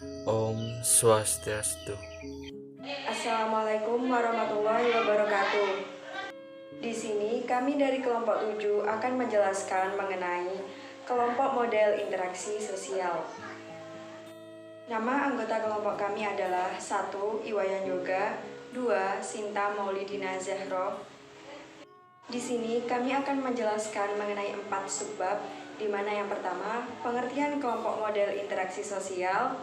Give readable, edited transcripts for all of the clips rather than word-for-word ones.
Om Swastiastu. Assalamualaikum warahmatullahi wabarakatuh. Di sini kami dari kelompok 7 akan menjelaskan mengenai kelompok model interaksi sosial. Nama anggota kelompok kami adalah 1. Iwayan Yoga, 2. Sinta Maulidina Zahro. Di sini kami akan menjelaskan mengenai 4 subbab, di mana yang pertama, pengertian kelompok model interaksi sosial.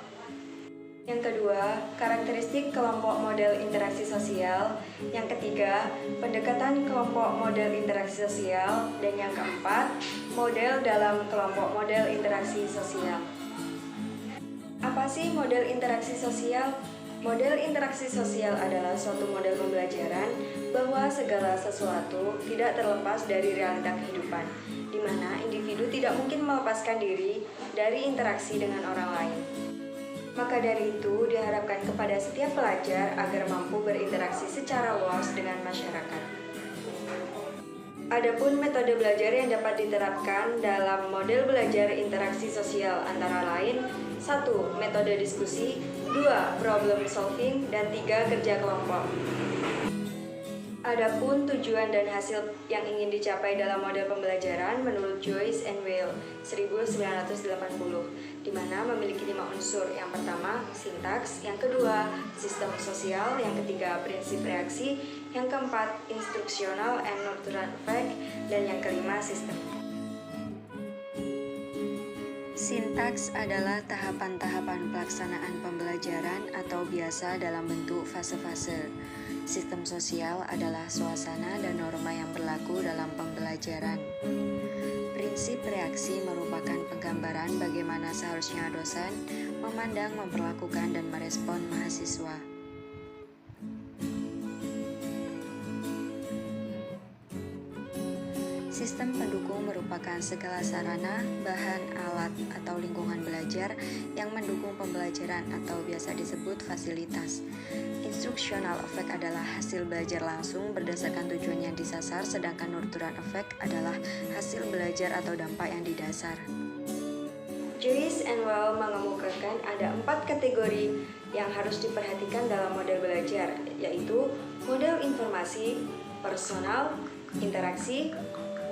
Yang kedua, karakteristik kelompok model interaksi sosial. Yang ketiga, pendekatan kelompok model interaksi sosial. Dan yang keempat, model dalam kelompok model interaksi sosial. Apa sih model interaksi sosial? Model interaksi sosial adalah suatu model pembelajaran bahwa segala sesuatu tidak terlepas dari realita kehidupan, di mana individu tidak mungkin melepaskan diri dari interaksi dengan orang lain. Maka dari itu, diharapkan kepada setiap pelajar agar mampu berinteraksi secara luas dengan masyarakat. Adapun metode belajar yang dapat diterapkan dalam model belajar interaksi sosial antara lain 1. Metode diskusi, 2. Problem solving, dan 3. Kerja kelompok. Adapun tujuan dan hasil yang ingin dicapai dalam model pembelajaran menurut Joyce and Weil 1980, di mana memiliki 5 unsur. Yang pertama, sintaks, yang kedua, sistem sosial, yang ketiga, prinsip reaksi, yang keempat, instruksional and nurturing effect, dan yang kelima, sistem. Sintaks adalah tahapan-tahapan pelaksanaan pembelajaran atau biasa dalam bentuk fase-fase. Sistem sosial adalah suasana dan norma yang berlaku dalam pembelajaran. Prinsip reaksi merupakan penggambaran bagaimana seharusnya dosen memandang, memperlakukan, dan merespon mahasiswa. Sistem pendukung merupakan segala sarana, bahan, alat, atau lingkungan belajar yang mendukung pembelajaran atau biasa disebut fasilitas. Instruksional effect adalah hasil belajar langsung berdasarkan tujuan yang disasar, sedangkan nurturing effect adalah hasil belajar atau dampak yang didasar. Joyce and Weil mengemukakan ada 4 kategori yang harus diperhatikan dalam model belajar, yaitu model informasi, personal, interaksi,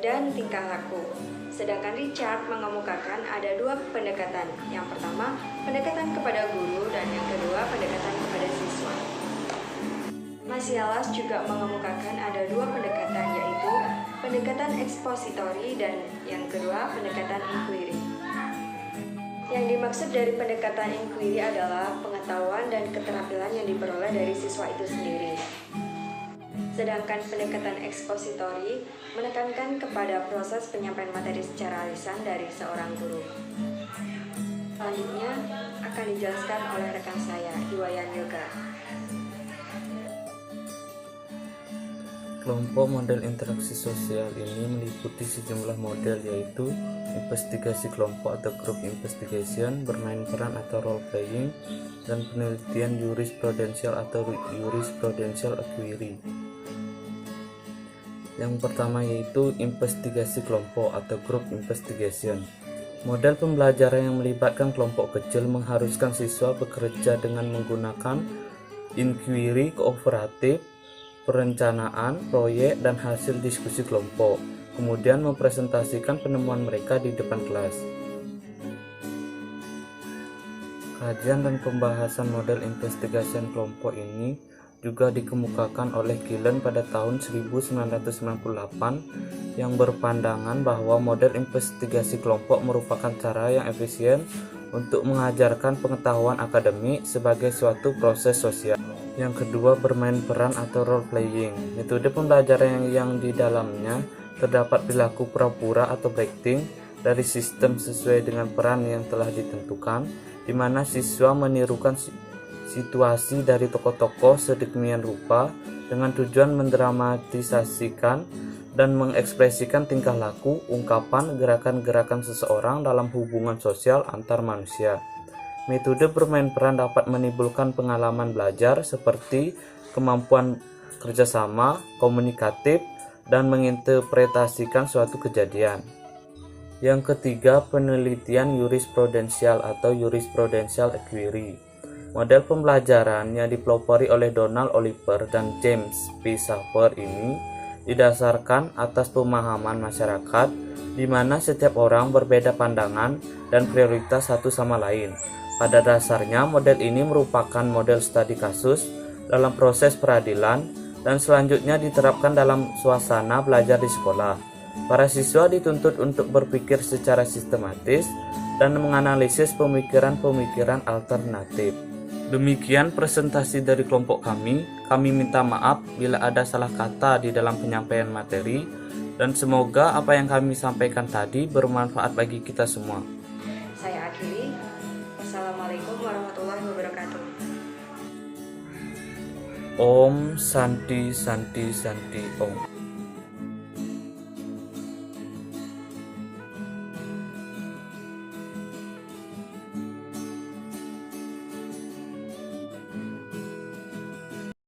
dan tingkah laku. Sedangkan Richard mengemukakan ada 2 pendekatan. Yang pertama, pendekatan kepada guru, dan yang kedua, pendekatan kepada siswa. Masialas juga mengemukakan ada 2 pendekatan, yaitu pendekatan ekspositori dan yang kedua, pendekatan inquiry. Yang dimaksud dari pendekatan inquiry adalah pengetahuan dan keterampilan yang diperoleh dari siswa itu sendiri. Sedangkan pendekatan ekspositori menekankan kepada proses penyampaian materi secara lisan dari seorang guru. Selanjutnya akan dijelaskan oleh rekan saya, Iwayan Yoga. Kelompok model interaksi sosial ini meliputi sejumlah model, yaitu investigasi kelompok atau group investigation, bermain peran atau role playing, dan penelitian jurisprudensial atau jurisprudensial inquiry. Yang pertama yaitu investigasi kelompok atau group investigation. Model pembelajaran yang melibatkan kelompok kecil mengharuskan siswa bekerja dengan menggunakan inquiry kooperatif, perencanaan, proyek, dan hasil diskusi kelompok, kemudian mempresentasikan penemuan mereka di depan kelas. Kajian dan pembahasan model investigasi kelompok ini juga dikemukakan oleh Gillen pada tahun 1998 yang berpandangan bahwa model investigasi kelompok merupakan cara yang efisien untuk mengajarkan pengetahuan akademik sebagai suatu proses sosial. Yang kedua, bermain peran atau role playing. Metode pembelajaran yang di dalamnya terdapat perilaku pura-pura atau acting dari sistem sesuai dengan peran yang telah ditentukan, di mana siswa menirukan situasi dari tokoh-tokoh sedemikian rupa dengan tujuan mendramatisasikan dan mengekspresikan tingkah laku, ungkapan, gerakan-gerakan seseorang dalam hubungan sosial antar manusia. Metode bermain peran dapat menimbulkan pengalaman belajar seperti kemampuan kerjasama, komunikatif, dan menginterpretasikan suatu kejadian. Yang ketiga, penelitian jurisprudensial atau jurisprudential inquiry. Model pembelajaran yang dipelopori oleh Donald Oliver dan James P. Saper ini didasarkan atas pemahaman masyarakat di mana setiap orang berbeda pandangan dan prioritas satu sama lain. Pada dasarnya, model ini merupakan model studi kasus dalam proses peradilan dan selanjutnya diterapkan dalam suasana belajar di sekolah. Para siswa dituntut untuk berpikir secara sistematis dan menganalisis pemikiran-pemikiran alternatif. Demikian presentasi dari kelompok kami. Kami minta maaf bila ada salah kata di dalam penyampaian materi, dan semoga apa yang kami sampaikan tadi bermanfaat bagi kita semua. Saya akhiri. Wassalamualaikum warahmatullahi wabarakatuh. Om Santi Santi Santi Om.